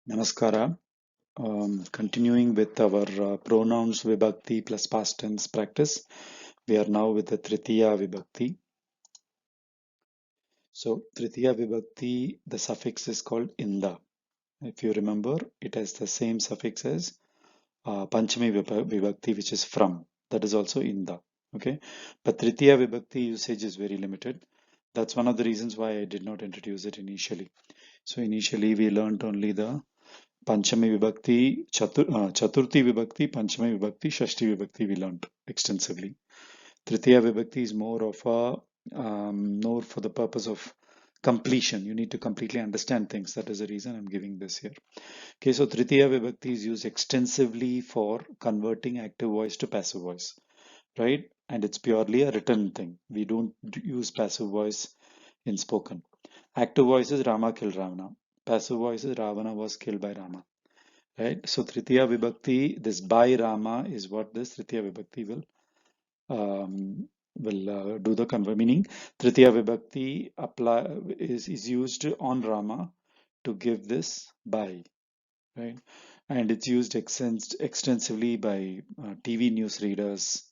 Namaskara. Continuing with our pronouns vibhakti plus past tense practice, we are now with the trithiiyaa vibhakti. So, trithiiyaa vibhakti, the suffix is called inda. If you remember, it has the same suffix as panchami vibhakti, which is from. That is also inda. Okay, but trithiiyaa vibhakti usage is very limited. That's one of the reasons why I did not introduce it initially. So, initially we learned only the Panchami Vibhakti, Chaturthi Vibhakti, Panchami Vibhakti, Shashti Vibhakti we learnt extensively. Tritiya Vibhakti is more of more for the purpose of completion. You need to completely understand things. That is the reason I'm giving this here. Okay, so Tritiya Vibhakti is used extensively for converting active voice to passive voice, right? And it's purely a written thing. We don't use passive voice in spoken. Active voice is Rama killed Ravana. Passive voice is Ravana was killed by Rama. Right? So Tritiya Vibhakti, this by Rama is what this Tritiya Vibhakti will do the convert. Meaning Tritiya Vibhakti is used on Rama to give this by, right? And it's used extensively by TV news readers,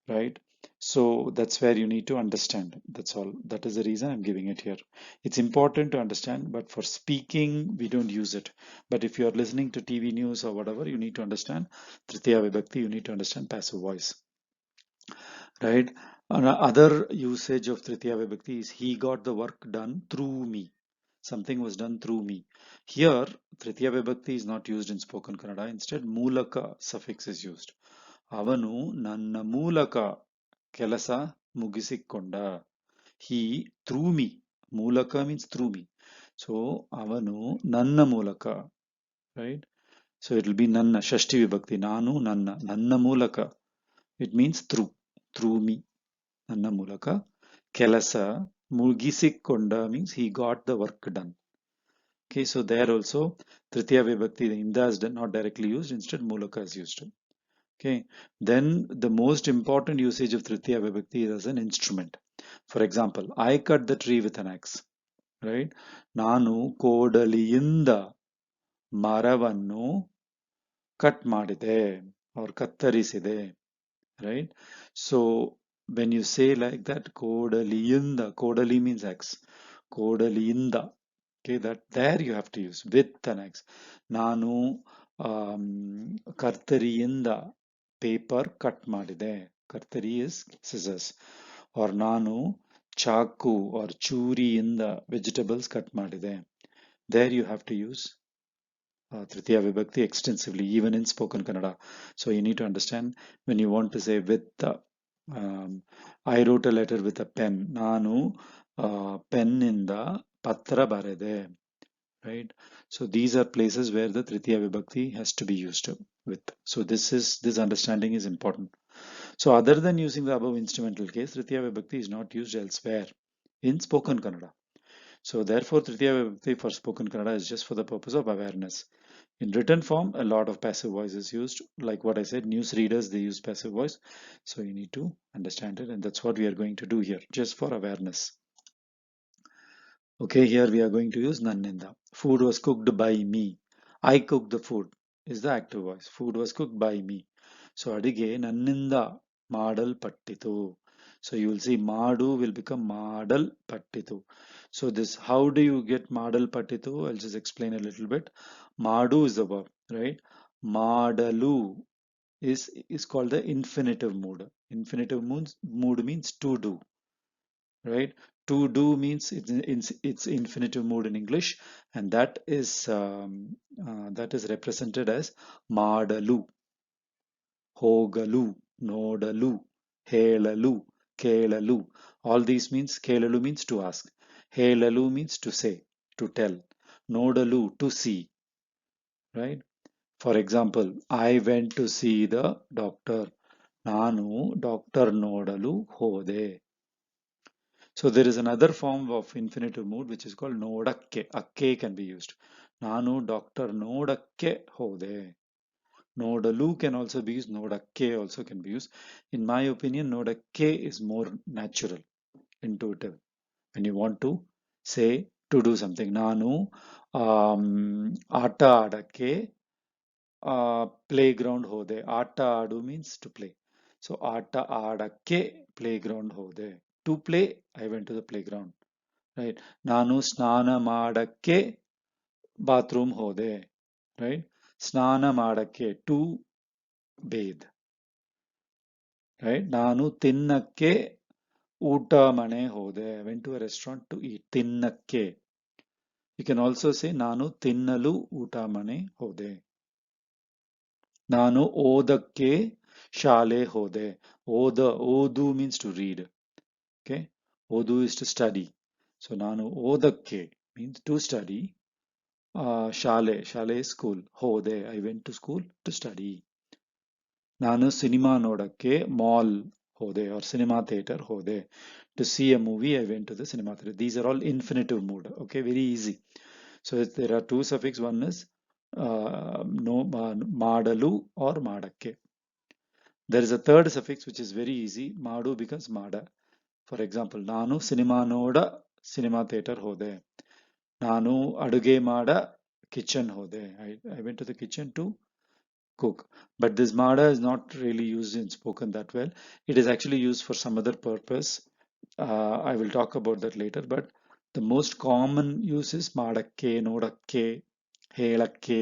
right? So that's where you need to understand. That's all. That is the reason I'm giving it here. It's important to understand, but for speaking, we don't use it. But if you're listening to TV news or whatever, you need to understand Tritiya Vibhakti, you need to understand passive voice, right? Another usage of Tritiya Vibhakti is he got the work done through me. Something was done through me. Here, Tritiya Vibhakti is not used in spoken Kannada. Instead, Mulaka suffix is used. ಅವನು ನನ್ನ ಮೂಲಕ ಕೆಲಸ ಮುಗಿಸಿಕೊಂಡ. He through me. ಮೂಲಕ means through me. So ಅವನು ನನ್ನ ಮೂಲಕ, right? So it will be ನನ್ನ ಷಷ್ಠಿ ವಿಭಕ್ತಿ. ನಾನು ನನ್ನ ಮೂಲಕ. It means through me. ನನ್ನ ಮೂಲಕ ಕೆಲಸ ಮುಗಿಸಿಕೊಂಡ means he got the work done. Okay, so there also Tritiya Vibhakti, the inda is not directly used, instead Mulaka is used. Okay, then the most important usage of Tritiya Vibhakti is as an instrument. For example, I cut the tree with an axe, right? ನಾನು ಕೋಡಲಿಯಿಂದ ಮರವನ್ನು cut ಮಾಡಿದೆ or ಕತ್ತರಿಸಿದೆ, right? So when you say like that, kodaliyinda, kodali means axe, kodaliyinda, okay, that there you have to use with an axe. Nanu ಕರ್ತರಿಯಿಂದ paper cut ಮಾಡಿದೆ. ಕರ್ತರಿ is scissors. Or ನಾನು ಚಾಕು or ಚೂರಿಯಿಂದ vegetables cut ಮಾಡಿದೆ. There you have to use Tritiya Vibhakti extensively, even in spoken Kannada. So you need to understand when you want to say with I wrote a letter with a pen. ನಾನು ಪೆನ್ನಿಂದ ಪತ್ರ ಬರೆದೆ, right? So these are places where the Tritiya Vibhakti has to be used with. So this understanding is important. So other than using the above instrumental case, Tritiya Vibhakti is not used elsewhere in spoken Kannada. So therefore Tritiya Vibhakti for spoken Kannada is just for the purpose of awareness. In written form, a lot of passive voice is used. Like what I said, news readers, they use passive voice. So you need to understand it, and that's what we are going to do here, just for awareness. Okay, here we are going to use Nanninda. Food was cooked by me. I cooked the food is the active voice. Food was cooked by me. So ಅಡಿಗೆ ನನ್ನಿಂದ ಮಾಡಲ್ಪಟ್ಟಿತು. So you will see Madu will become Madalpattitu. So this, how do you get Madalpattitu? I'll just explain a little bit. Madu is the verb, right? Madalu is called the infinitive mood. Infinitive mood means to do, right? To do means it's infinitive mood in English, and that is represented as Madalu, ಹೋಗಲು, ನೋಡಲು, ಹೇಳಲು, ಕೇಳಲು. All these means, ಕೇಳಲು means to ask, ಹೇಳಲು means to say, to tell, ನೋಡಲು to see, right? For example, I went to see the doctor. ನಾನು doctor ನೋಡಲು ಹೋದೆ. So there is another form of infinitive mood which is called ನೋಡಕ್ಕೆ. ಅಕ್ಕೆ can be used. ನಾನು doctor ನೋಡಕ್ಕೆ ಹೋದೆ. Nodalu can also be used. Nodakke also can be used. In my opinion, Nodakke is more natural, intuitive. When you want to say to do something. Nanu ಆಟ ಆಡಕ್ಕೆ playground hode. Aata adu means to play. So aata aadakke playground hode. To play, I went to the playground. Right? Nanu snana madakke bathroom hode. Right? Snana madakke to bathe. Right? Nanu tinnakke ಊಟ ಮನೆ ಹೋದೆ. I went to a restaurant to eat. ತಿನ್ನಕ್ಕೆ. You can also say ನಾನು ತಿನ್ನಲು ಊಟ ಮನೆ ಹೋದೆ. ನಾನು ಓದಕ್ಕೆ ಶಾಲೆ ಹೋದೆ. ಓದು means to read. Okay? ಓದು is to study. So ನಾನು ಓದಕ್ಕೆ means to study. ಶಾಲೆ is school. ಹೋದೆ. I went to school to study. ನಾನು ಸಿನಿಮಾ ನೋಡಕ್ಕೆ ಮಾಲ್ ಹೋದೆ or cinema theater ಹೋದೆ. To see a movie, I went to the cinema theater. These are all infinitive mood. Okay, very easy. So there are two suffix. One is no madalu or madakke. There is a third suffix which is very easy. Madu becomes mada. For example, ನಾನು cinema ನೋಡ cinema theatre ಹೋದೆ. ನಾನು ಅಡುಗೆ ಮಾಡ kitchen ಹೋದೆ. I went to the kitchen to cook. But this mada is not really used in spoken that well. It is actually used for some other purpose. I will talk about that later. But the most common use is madakke, nodakke, helakke,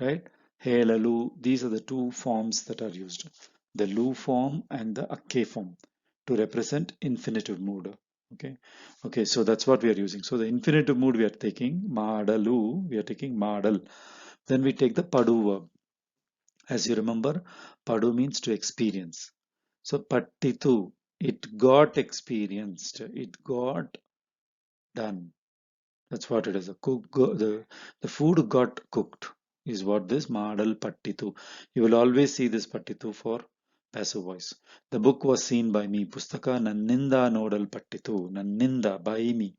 right? Helalu. These are the two forms that are used. The lu form and the akke form to represent infinitive mood. Okay. Okay. So that's what we are using. So the infinitive mood we are taking madalu. We are taking madal. Then we take the padu verb. As you remember, padu means to experience. So pattitu, it got experienced, it got done. That's what it is. The food got cooked is what this model pattitu. You will always see this pattitu for passive voice. The book was seen by me. Pustaka nanninda nodal pattitu. Nanninda by me.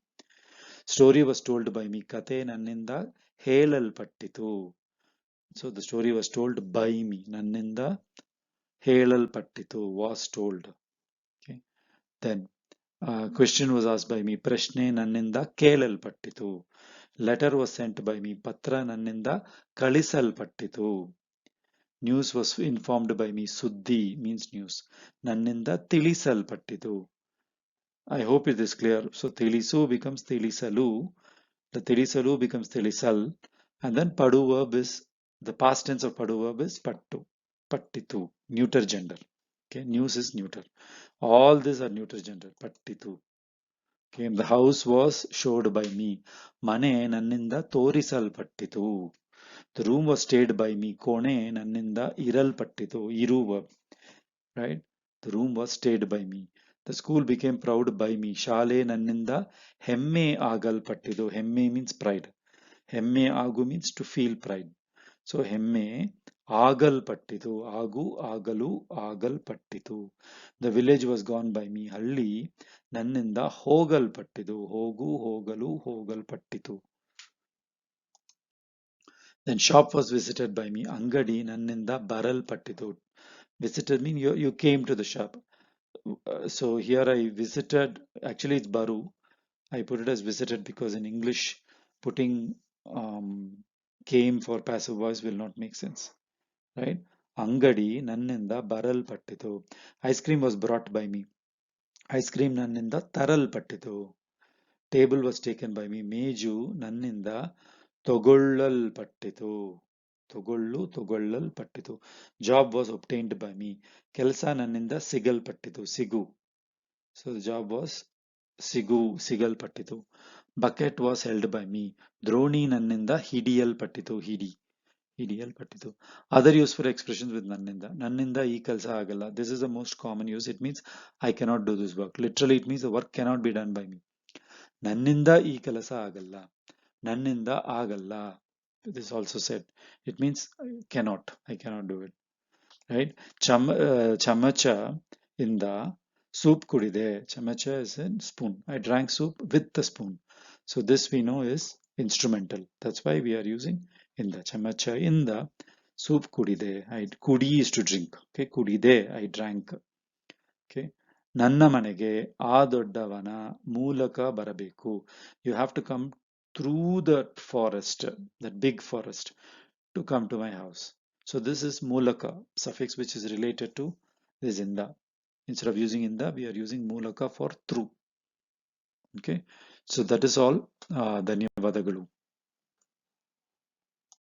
Story was told by me. Kate nanninda helal pattitu. So the story was told by me. Nanninda ಹೇಳಲ್ಪಟ್ಟಿತು was told. Okay. Then question was asked by me. ಪ್ರಶ್ನೆ ನನ್ನಿಂದ ಕೇಳಲ್ಪಟ್ಟಿತು. Letter was sent by me. ಪತ್ರ ನನ್ನಿಂದ ಕಳಿಸಲ್ಪಟ್ಟಿತು. News was informed by me. ಸುದ್ದಿ means news. ನನ್ನಿಂದ ತಿಳಿಸಲ್ಪಟ್ಟಿತು. I hope it is clear. So ತಿಳಿಸು becomes ತಿಳಿಸಲು. The ತಿಳಿಸಲು becomes ತಿಳಿಸಲ್. And then padu verb is, the past tense of padu verb is pattu. Pattitu. Neuter gender. Okay, news is neuter. All these are neuter gender. Pattitu. Okay, the house was showed by me. Mane nanninda torisalpattitu. The room was stayed by me. Kone nanninda iralpattitu. Iru verb. Right? The room was stayed by me. The school became proud by me. Shale nanninda hemme agalpattitu. Hemme means pride. Hemme agu means to feel pride. So hemme ಆಗಲ್ಪಟ್ಟಿತು. ಆಗು ಆಗಲು ಆಗಲ್ಪಟ್ಟಿತು. The village was gone by me. ಹಳ್ಳಿ ನನ್ನಿಂದ ಹೋಗಲ್ಪಟ್ಟಿತು. ಹೋಗು ಹೋಗಲು ಹೋಗಲ್ಪಟ್ಟಿತು. Then shop was visited by me. ಅಂಗಡಿ ನನ್ನಿಂದ ಬರಲ್ಪಟ್ಟಿತು. Visited mean you came to the shop. So here I visited, actually it's baru. I put it as visited because in English putting came for passive voice will not make sense. Right? ಅಂಗಡಿ ನನ್ನಿಂದ ಬರಲ್ಪಟ್ಟಿತು. Ice cream was brought by me. Ice cream ನನ್ನಿಂದ ತರಲ್ಪಟ್ಟಿತು. Table was taken by me. ಮೇಜು ನನ್ನಿಂದ ತಗೊಳ್ಳಲ್ಪಟ್ಟಿತು. ತಗೊಳ್ಳಲ್ಪಟ್ಟಿತು. Job was obtained by me. ಕೆಲಸ ನನ್ನಿಂದ ಸಿಗಲ್ಪಟ್ಟಿತು. ಸಿಗು. So the job was ಸಿಗಲ್ಪಟ್ಟಿತು. Bucket was held by me. ದ್ರೋಣಿ ನನ್ನಿಂದ ಹಿಡಿಯಲ್ಪಟ್ಟಿತು. ಹಿಡಿಯಲ್ಪಟ್ಟಿತು. Other useful expressions with ನನ್ನಿಂದ. ನನ್ನಿಂದ ಈ ಕೆಲಸ ಆಗಲ್ಲ. This is the most common use. It means I cannot do this work. Literally it means the work cannot be done by me. ನನ್ನಿಂದ ಈ ಕೆಲಸ ಆಗಲ್ಲ. ನನ್ನಿಂದ ಆಗಲ್ಲ. This is also said. It means I cannot do it. Right? ಚಮಚ ಇಂದ soup ಕುಡಿದೆ. ಚಮಚ is a spoon. I drank soup with the spoon. So this we know is instrumental. That's why we are using inda. Chamacha inda soup kudide. Kudi is to drink. Okay, kudide, I drank. Okay, ನನ್ನ ಮನೆಗೆ ಆ ದೊಡ್ಡವನ ಮೂಲಕ ಬರಬೇಕು. You have to come through that forest, that big forest, to come to my house. So this is mulaka, suffix which is related to this inda. Instead of using inda, we are using mulaka for through. Okay, so that is all. ಧನ್ಯವಾದಗಳು.